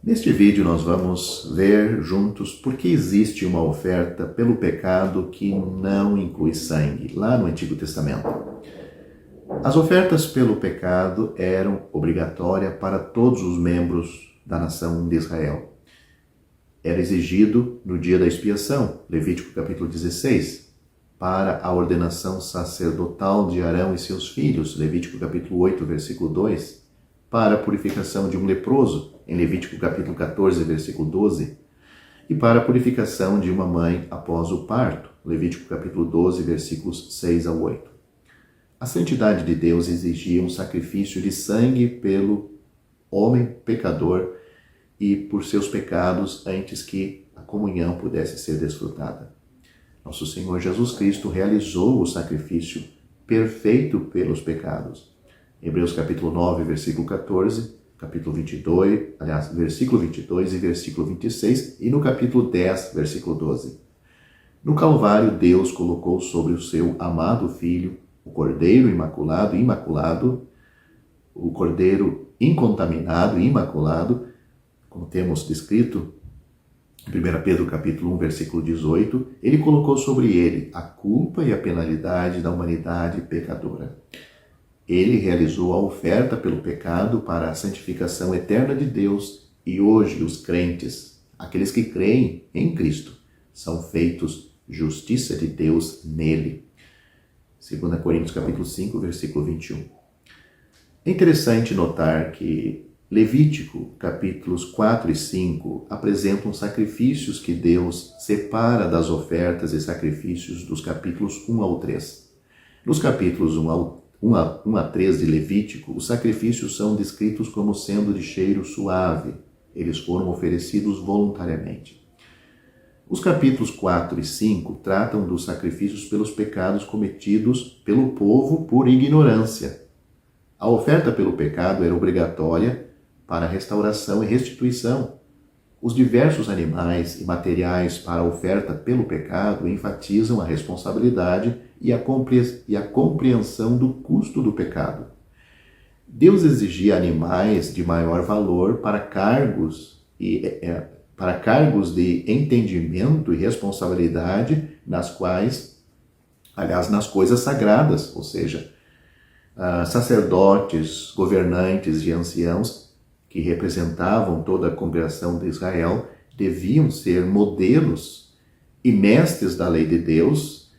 Neste vídeo nós vamos ver juntos por que existe uma oferta pelo pecado que não inclui sangue, lá no Antigo Testamento. As ofertas pelo pecado eram obrigatórias para todos os membros da nação de Israel. Era exigido no dia da expiação, Levítico capítulo 16, para a ordenação sacerdotal de Arão e seus filhos, Levítico capítulo 8, versículo 2, para a purificação de um leproso, em Levítico capítulo 14, versículo 12, e para a purificação de uma mãe após o parto, Levítico capítulo 12, versículos 6 a 8. A santidade de Deus exigia um sacrifício de sangue pelo homem pecador e por seus pecados antes que a comunhão pudesse ser desfrutada. Nosso Senhor Jesus Cristo realizou o sacrifício perfeito pelos pecados. Hebreus capítulo 9, versículo 14, capítulo 22, versículo 22 e versículo 26, e no capítulo 10, versículo 12. No Calvário, Deus colocou sobre o seu amado Filho o Cordeiro imaculado, o Cordeiro incontaminado e imaculado, como temos descrito em 1 Pedro capítulo 1, versículo 18, ele colocou sobre ele a culpa e a penalidade da humanidade pecadora. Ele realizou a oferta pelo pecado para a santificação eterna de Deus e hoje os crentes, aqueles que creem em Cristo, são feitos justiça de Deus nele. 2 Coríntios capítulo 5, versículo 21. É interessante notar que Levítico capítulos 4 e 5 apresentam sacrifícios que Deus separa das ofertas e sacrifícios dos capítulos 1 ao 3. Nos capítulos 1 a 3 de Levítico, os sacrifícios são descritos como sendo de cheiro suave. Eles foram oferecidos voluntariamente. Os capítulos 4 e 5 tratam dos sacrifícios pelos pecados cometidos pelo povo por ignorância. A oferta pelo pecado era obrigatória para restauração e restituição. Os diversos animais e materiais para a oferta pelo pecado enfatizam a responsabilidade e a compreensão do custo do pecado. Deus exigia animais de maior valor para cargos de entendimento e responsabilidade nas coisas sagradas, ou seja, sacerdotes, governantes e anciãos que representavam toda a congregação de Israel deviam ser modelos e mestres da lei de Deus.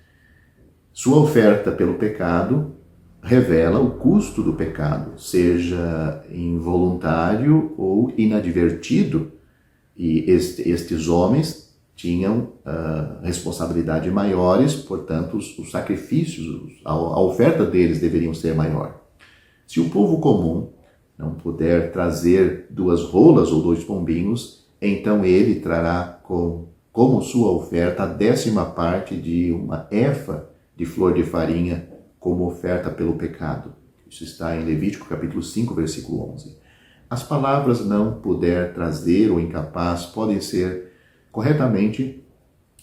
Sua oferta pelo pecado revela o custo do pecado, seja involuntário ou inadvertido, e estes homens tinham responsabilidade maiores, portanto os sacrifícios, a oferta deles deveriam ser maior. Se o povo comum não puder trazer 2 rolas ou 2 pombinhos, então ele trará como sua oferta a 10ª parte de uma efa de flor de farinha como oferta pelo pecado. Isso está em Levítico capítulo 5, versículo 11. As palavras não puder trazer ou incapaz podem ser corretamente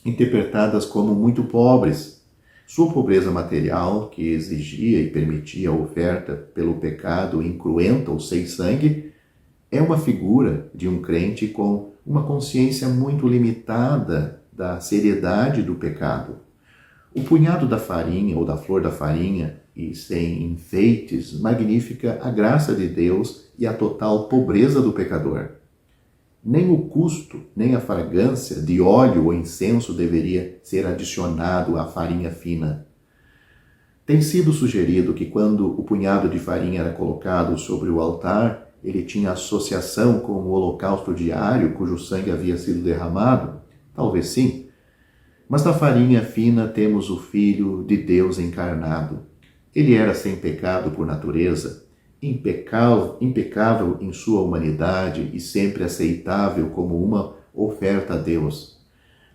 interpretadas como muito pobres. Sua pobreza material, que exigia e permitia a oferta pelo pecado incruenta ou sem sangue, é uma figura de um crente com uma consciência muito limitada da seriedade do pecado. O punhado da farinha ou da flor da farinha e sem enfeites magnifica a graça de Deus e a total pobreza do pecador. Nem o custo, nem a fragrância de óleo ou incenso deveria ser adicionado à farinha fina. Tem sido sugerido que quando o punhado de farinha era colocado sobre o altar, ele tinha associação com o holocausto diário cujo sangue havia sido derramado? Talvez sim. Mas na farinha fina temos o Filho de Deus encarnado. Ele era sem pecado por natureza, impecável em sua humanidade e sempre aceitável como uma oferta a Deus.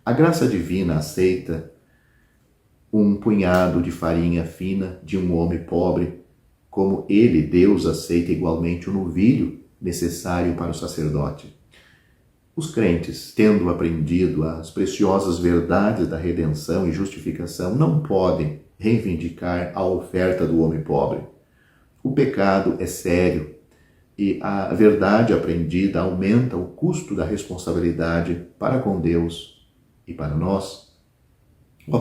A graça divina aceita um punhado de farinha fina de um homem pobre como ele, Deus, aceita igualmente o novilho necessário para o sacerdote. Os crentes, tendo aprendido as preciosas verdades da redenção e justificação, não podem reivindicar a oferta do homem pobre. O pecado é sério e a verdade aprendida aumenta o custo da responsabilidade para com Deus e para nós. O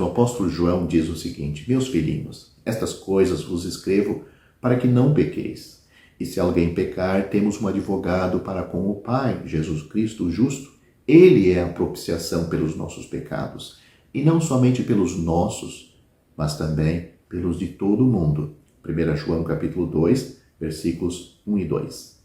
apóstolo João diz o seguinte: meus filhinhos, estas coisas vos escrevo para que não pequeis. E se alguém pecar, temos um advogado para com o Pai, Jesus Cristo, o justo. Ele é a propiciação pelos nossos pecados, e não somente pelos nossos, mas também pelos de todo o mundo. 1 João capítulo 2, versículos 1 e 2.